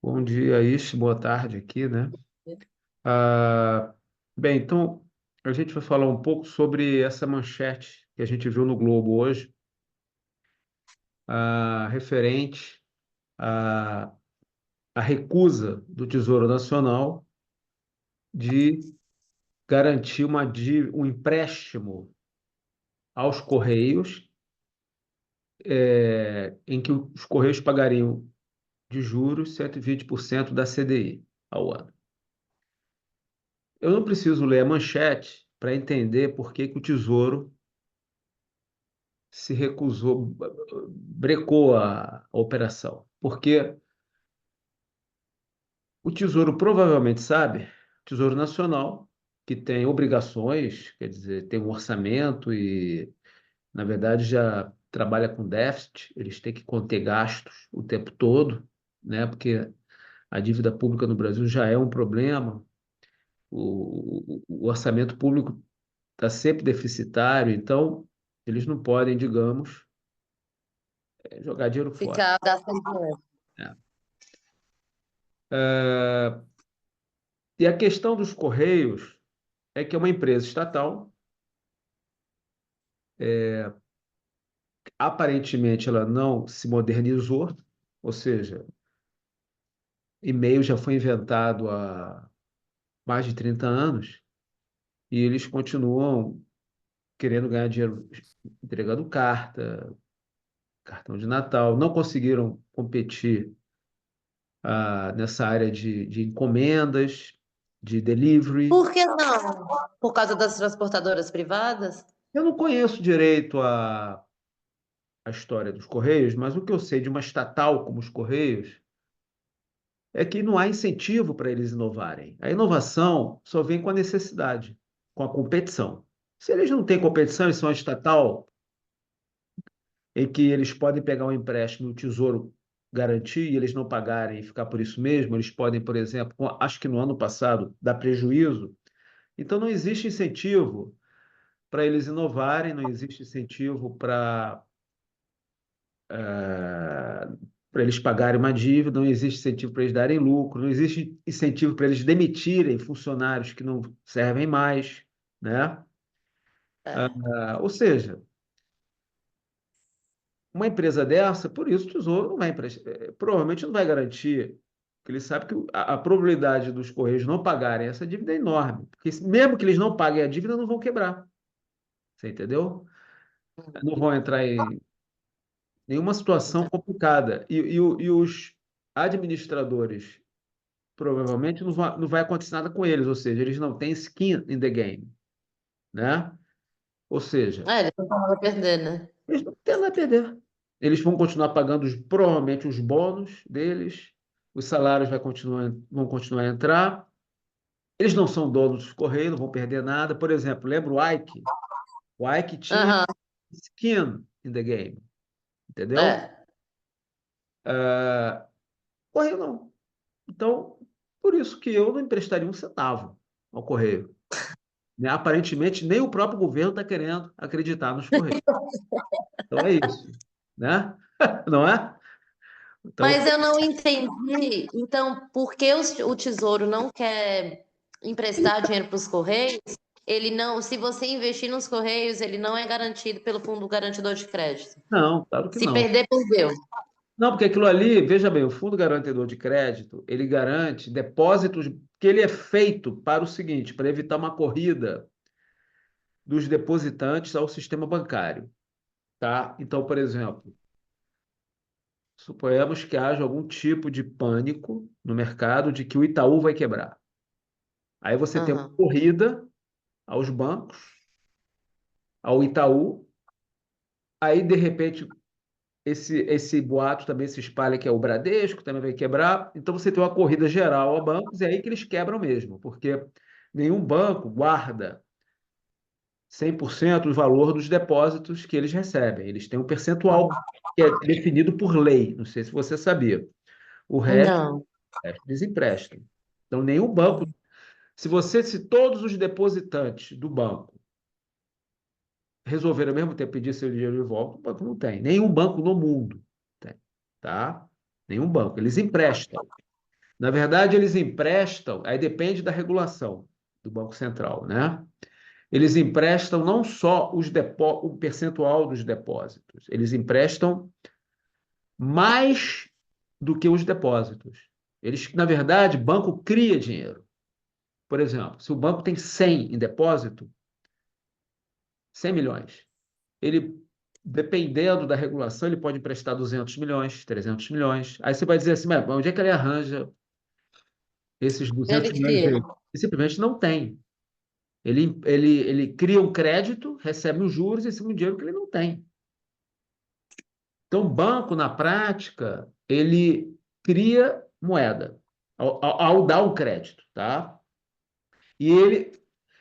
Bom dia, Ish, boa tarde aqui, né? Ah, bem, então a gente vai falar um pouco sobre essa manchete que a gente viu no Globo hoje, referente à, à recusa do Tesouro Nacional de garantir um empréstimo aos Correios, em que os Correios pagariam de juros 120% da CDI ao ano. Eu não preciso ler a manchete para entender por que que o Tesouro se recusou, brecou a operação. Porque o Tesouro provavelmente sabe, Tesouro Nacional, que tem obrigações, quer dizer, tem um orçamento e, na verdade, já trabalha com déficit, eles têm que conter gastos o tempo todo, né? Porque a dívida pública no Brasil já é um problema, o orçamento público está sempre deficitário, então eles não podem, digamos, jogar dinheiro fora, Ficar gastando dinheiro. né? É, E a questão dos Correios é que é uma empresa estatal, aparentemente ela não se modernizou, ou seja, e-mail já foi inventado há mais de 30 anos e eles continuam querendo ganhar dinheiro entregando carta, cartão de Natal, não conseguiram competir nessa área de encomendas, de delivery. Por que não? Por causa das transportadoras privadas? Eu não conheço direito a história dos Correios, mas o que eu sei de uma estatal como os Correios é que não há incentivo para eles inovarem. A inovação só vem com a necessidade, com a competição. Se eles não têm competição e são estatal, em que eles podem pegar um empréstimo e o Tesouro garantir e eles não pagarem e ficar por isso mesmo, eles podem, por exemplo, acho que no ano passado, dar prejuízo. Então não existe incentivo para eles inovarem, não existe incentivo para eles pagarem uma dívida, não existe incentivo para eles darem lucro, não existe incentivo para eles demitirem funcionários que não servem mais, né? É. Ou seja, uma empresa dessa, por isso o Tesouro não vai emprestar, provavelmente não vai garantir, porque ele sabe que a probabilidade dos Correios não pagarem essa dívida é enorme, porque mesmo que eles não paguem a dívida, não vão quebrar, você entendeu? Não vão entrar em nenhuma situação Então, complicada. E os administradores provavelmente não vai acontecer nada com eles, ou seja, eles não têm skin in the game, né? Ou seja, eles não vão perder, né? eles não têm nada a perder. Eles vão continuar pagando provavelmente os bônus deles, os salários vão continuar a entrar. Eles não são donos dos Correios, não vão perder nada. Por exemplo, lembra o Ike? O Ike tinha Aham, skin in the game, entendeu? é. Correio não. Então, por isso que eu não emprestaria um centavo ao Correio, né? Aparentemente, nem o próprio governo está querendo acreditar nos Correios. Então é isso, né? Não é? Então, Mas eu não entendi. Então, por que o Tesouro não quer emprestar dinheiro para os Correios? Ele não, se você investir nos Correios, ele não é garantido pelo Fundo Garantidor de Crédito. não, claro que Se não. perder, perdeu. Não, porque aquilo ali, veja bem, o Fundo Garantidor de Crédito, ele garante depósitos que ele é feito para o seguinte, para evitar uma corrida dos depositantes ao sistema bancário, tá? Então, por exemplo, suponhamos que haja algum tipo de pânico no mercado de que o Itaú vai quebrar. Aí você tem uma Aham. corrida aos bancos, ao Itaú, aí de repente esse boato também se espalha que é o Bradesco, também vai quebrar. Então você tem uma corrida geral a bancos e é aí que eles quebram mesmo, porque nenhum banco guarda 100% do valor dos depósitos que eles recebem. Eles têm um percentual que é definido por lei, não sei se você sabia. O resto, Não. eles emprestam. Então nenhum banco, se todos os depositantes do banco resolver ao mesmo tempo pedir seu dinheiro de volta, o banco não tem. Nenhum banco no mundo tem, tá? Nenhum banco. Eles emprestam. Na verdade, eles emprestam, aí depende da regulação do Banco Central, né? Eles emprestam não só o percentual dos depósitos, eles emprestam mais do que os depósitos. Eles, na verdade, o banco cria dinheiro. Por exemplo, se o banco tem 100 em depósito, 100 milhões, ele, dependendo da regulação, ele pode emprestar 200 milhões, 300 milhões. Aí você vai dizer assim, mas onde é que ele arranja esses 200 Ele milhões cria. dele? Ele simplesmente não tem. Ele cria um crédito, recebe os juros em cima do dinheiro que ele não tem. Então, o banco, na prática, ele cria moeda ao dar o crédito, tá? E ele.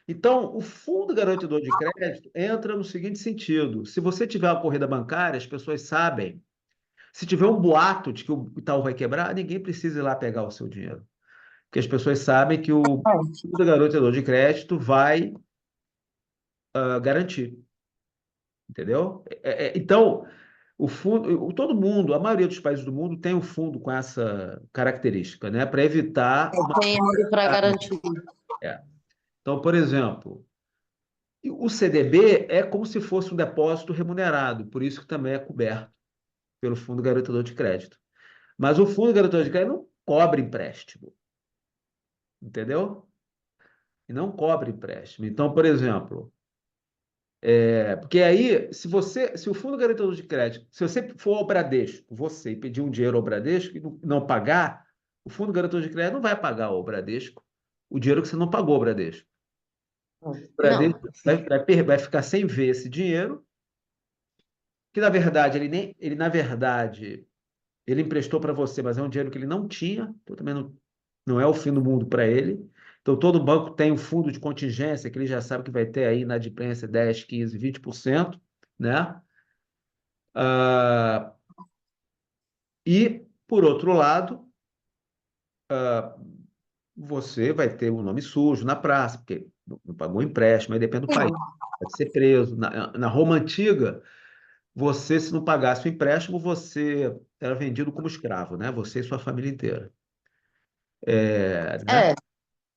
Então, o fundo garantidor de crédito entra no seguinte sentido: se você tiver uma corrida bancária, as pessoas sabem. Se tiver um boato de que o Itaú vai quebrar, ninguém precisa ir lá pegar o seu dinheiro. Porque as pessoas sabem que o fundo garantidor de crédito vai garantir, entendeu? Então, o fundo, todo mundo, a maioria dos países do mundo tem um fundo com essa característica, né? Para evitar uma. Tem algo para garantir. É. Então, por exemplo, o CDB é como se fosse um depósito remunerado, por isso que também é coberto pelo Fundo Garantidor de Crédito. Mas o Fundo Garantidor de Crédito não cobra empréstimo, entendeu? E não cobra empréstimo. Então, por exemplo, porque aí, se o Fundo Garantidor de Crédito, se você for ao Bradesco, você, e pedir um dinheiro ao Bradesco e não pagar, o Fundo Garantidor de Crédito não vai pagar ao Bradesco o dinheiro que você não pagou ao Bradesco. O Não. Bradesco vai ficar sem ver esse dinheiro, que na verdade na verdade ele emprestou para você, mas é um dinheiro que ele não tinha, então também não é o fim do mundo para ele. Então todo banco tem um fundo de contingência que ele já sabe que vai ter aí inadimplência 10, 15, 20%, né? Ah, e, por outro lado, você vai ter o nome sujo na praça, porque não pagou empréstimo, aí depende do país. Pode ser preso. Na Roma Antiga, você, se não pagasse o empréstimo, você era vendido como escravo, né? Você e sua família inteira. Né? É,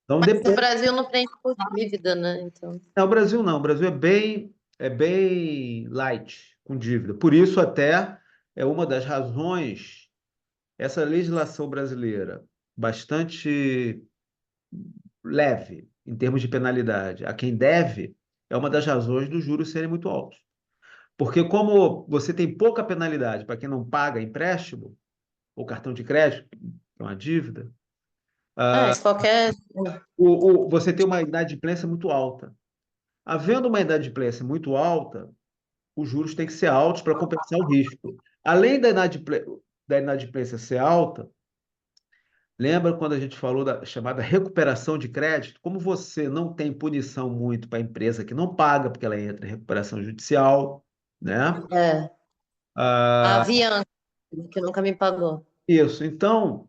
Então, mas o depois. Brasil não prende por dívida, né? Então, Não, o Brasil não. O Brasil é bem light com dívida. Por isso, até é uma das razões, essa legislação brasileira, bastante leve em termos de penalidade a quem deve, é uma das razões dos juros serem muito altos. Porque como você tem pouca penalidade para quem não paga empréstimo ou cartão de crédito, que é uma dívida, se qualquer. você tem uma inadimplência muito alta. Havendo uma inadimplência muito alta, os juros têm que ser altos para compensar o risco. Além da inadimplência ser alta, lembra quando a gente falou da chamada recuperação de crédito? Como você não tem punição muito para a empresa que não paga, porque ela entra em recuperação judicial, né? É, a Ah, Avianca, que nunca me pagou. isso. Então,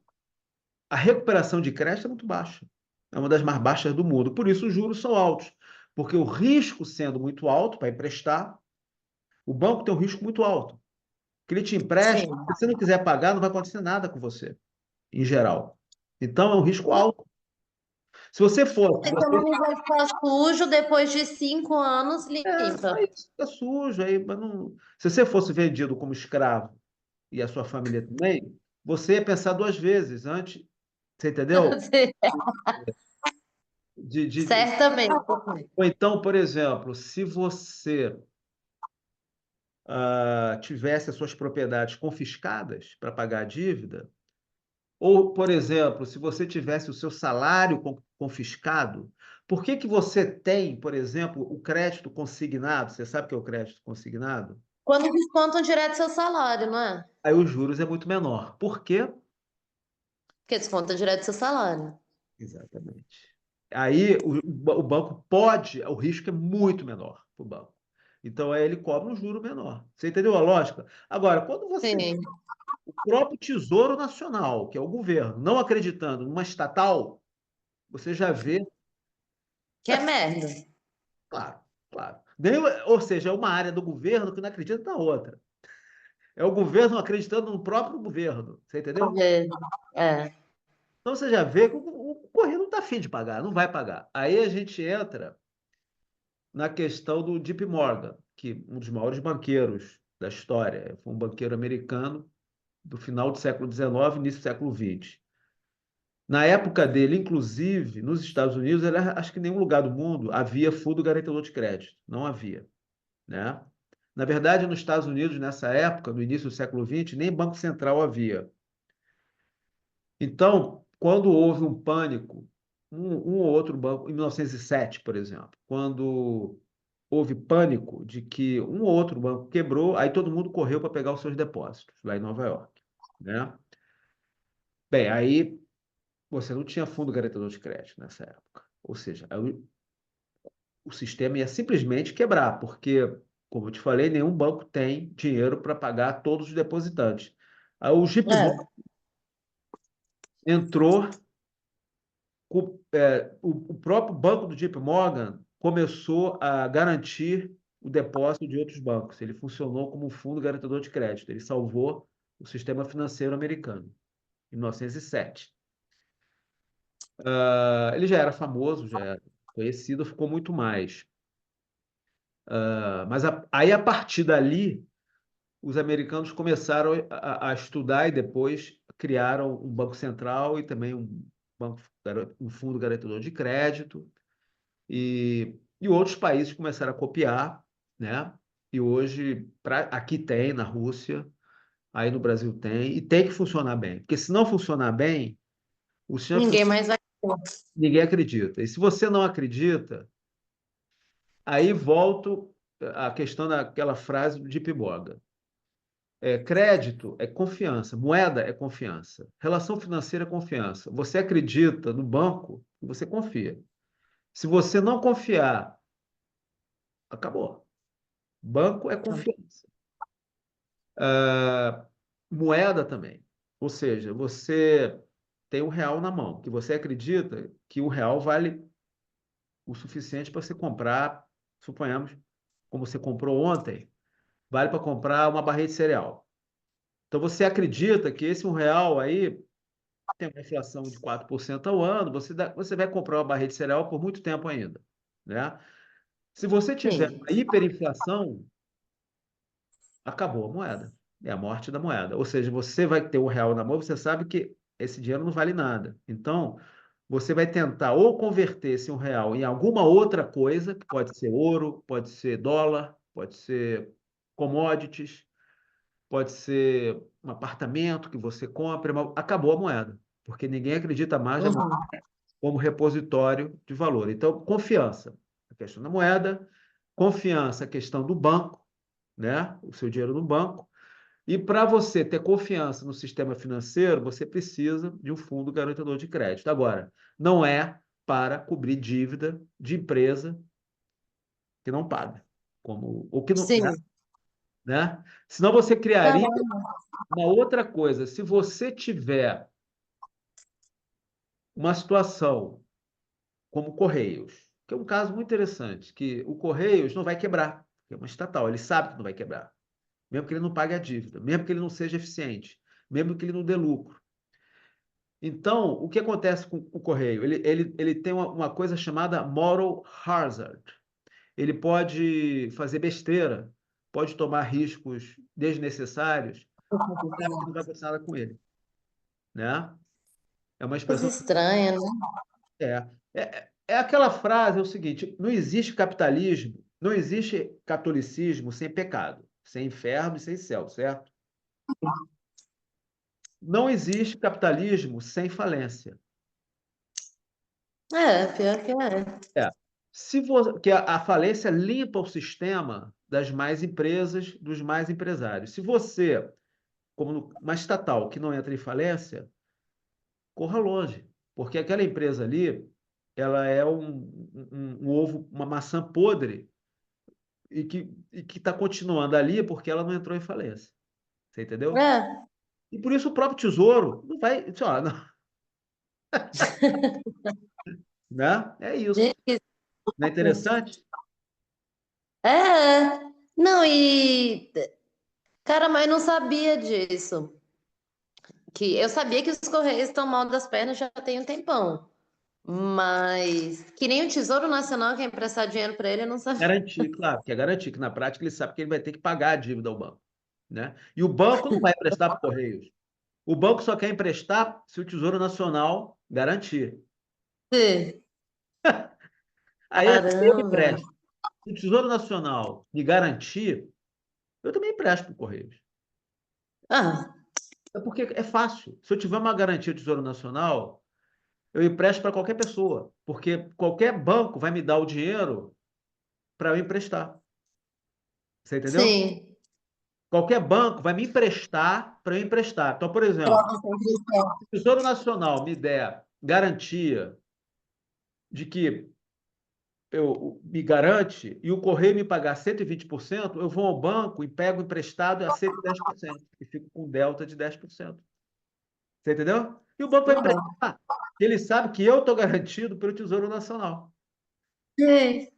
a recuperação de crédito é muito baixa. É uma das mais baixas do mundo. Por isso, os juros são altos. Porque o risco sendo muito alto para emprestar, o banco tem um risco muito alto. Que ele te empresta, Sim. se você não quiser pagar, não vai acontecer nada com você, em geral. Então, é um risco alto. Se você for, Então não vai ficar sujo depois de 5 anos, limpa. aí fica sujo, aí, mas não, se você fosse vendido como escravo e a sua família também, você ia pensar duas vezes antes, você entendeu? De, de, de- Certamente. ou então, por exemplo, se você tivesse as suas propriedades confiscadas para pagar a dívida, ou, por exemplo, se você tivesse o seu salário confiscado, por que que você tem, por exemplo, o crédito consignado? Você sabe o que é o crédito consignado? Quando descontam direto seu salário, não é? Aí os juros é muito menor. Por quê? Porque desconta direto seu salário. Exatamente. Aí o banco pode, o risco é muito menor para o banco. Então aí ele cobra um juro menor. Você entendeu a lógica? Agora, quando você Sim. o próprio Tesouro Nacional, que é o governo, não acreditando numa estatal, você já vê, Que é merda. claro, claro. Ou seja, é uma área do governo que não acredita na outra. É o governo acreditando no próprio governo. Você entendeu? Talvez. É. Então você já vê que o Correio não está afim de pagar, não vai pagar. Aí a gente entra na questão do JP Morgan, que um dos maiores banqueiros da história, foi um banqueiro americano do final do século XIX, início do século XX. Na época dele, inclusive, nos Estados Unidos, acho que em nenhum lugar do mundo havia fundo garantidor de crédito. Não havia, né? Na verdade, nos Estados Unidos, nessa época, no início do século XX, nem Banco Central havia. Então, quando houve um pânico, um ou outro banco, em 1907, por exemplo, quando houve pânico de que um ou outro banco quebrou, aí todo mundo correu para pegar os seus depósitos lá em Nova York, né? Bem, aí você não tinha fundo garantidor de crédito nessa época. Ou seja, aí o sistema ia simplesmente quebrar, porque, como eu te falei, nenhum banco tem dinheiro para pagar todos os depositantes. Aí o JP É, Morgan entrou, o próprio banco do JP Morgan começou a garantir o depósito de outros bancos. Ele funcionou como um fundo garantidor de crédito. Ele salvou o sistema financeiro americano, em 1907. Ele já era famoso, já era conhecido, ficou muito mais. Mas aí, a partir dali, os americanos começaram a estudar e depois criaram um banco central e também banco, um fundo garantidor de crédito. E outros países começaram a copiar, né? E hoje, aqui tem, na Rússia, aí no Brasil tem, e tem que funcionar bem. Porque se não funcionar bem, o sistema ninguém mais vai. ninguém acredita. E se você não acredita, aí volto à questão daquela frase do Deep Morgan. Crédito é confiança, moeda é confiança, relação financeira é confiança. Você acredita no banco, você confia. Se você não confiar, acabou. Banco é confiança. Moeda também. Ou seja, você tem um real na mão, que você acredita que o real vale o suficiente para você comprar, suponhamos, como você comprou ontem, vale para comprar uma barrinha de cereal. Então você acredita que esse um real aí tem uma inflação de 4% ao ano, você vai comprar uma barrinha de cereal por muito tempo ainda, né? Se você tiver Sim, uma hiperinflação, acabou a moeda. É a morte da moeda. Ou seja, você vai ter um real na mão, você sabe que esse dinheiro não vale nada. Então, você vai tentar ou converter esse um real em alguma outra coisa, que pode ser ouro, pode ser dólar, pode ser commodities, pode ser um apartamento que você compra, mas acabou a moeda, porque ninguém acredita mais na moeda uhum. como repositório de valor. Então, confiança, a questão da moeda, confiança, a questão do banco, né? O seu dinheiro no banco. E para você ter confiança no sistema financeiro, você precisa de um fundo garantidor de crédito. Agora, não é para cobrir dívida de empresa que não paga, como ou que não, Sim. né? Senão você criaria Não, uma outra coisa. Se você tiver uma situação como Correios, que é um caso muito interessante, que o Correios não vai quebrar, que é uma estatal, ele sabe que não vai quebrar, mesmo que ele não pague a dívida, mesmo que ele não seja eficiente, mesmo que ele não dê lucro. Então, o que acontece com o Correio? Ele tem uma coisa chamada moral hazard. Ele pode fazer besteira, pode tomar riscos desnecessários, sabe que não vai acontecer nada com ele, né? É uma coisa expressão. estranha, né? É aquela frase, é o seguinte: não existe capitalismo, não existe catolicismo sem pecado, sem inferno e sem céu, certo? Não existe capitalismo sem falência. Pior que é. É. Que a falência limpa o sistema das mais empresas, dos mais empresários. Se você, como uma estatal que não entra em falência, corra longe, porque aquela empresa ali, ela é um ovo, uma maçã podre e que está continuando ali porque ela não entrou em falência. Você entendeu? É, E por isso o próprio Tesouro não vai, ó, não, né? É isso. gente, Não é interessante? é. Não, e cara, mas não sabia disso. Que eu sabia que os Correios estão mal das pernas já tem um tempão. Mas que nem o Tesouro Nacional quer emprestar dinheiro para ele, eu não sabia. Garantir, claro, que é garantir, que na prática ele sabe que ele vai ter que pagar a dívida ao banco, né? E o banco não vai emprestar para o Correios. O banco só quer emprestar se o Tesouro Nacional garantir. Sim. Aí até eu Caramba. empresto. Se o Tesouro Nacional me garantir, eu também empresto para o Correios. Ah, É porque é fácil. Se eu tiver uma garantia do Tesouro Nacional, eu empresto para qualquer pessoa, porque qualquer banco vai me dar o dinheiro para eu emprestar. Você entendeu? sim. Qualquer banco vai me emprestar para eu emprestar. Então, por exemplo, se o Tesouro Nacional me der garantia de que me garante e o Correio me pagar 120%, eu vou ao banco e pego emprestado a 110% e fico com delta de 10%. Você entendeu? E o banco vai Aham. emprestar. Ele sabe que eu estou garantido pelo Tesouro Nacional. Sim.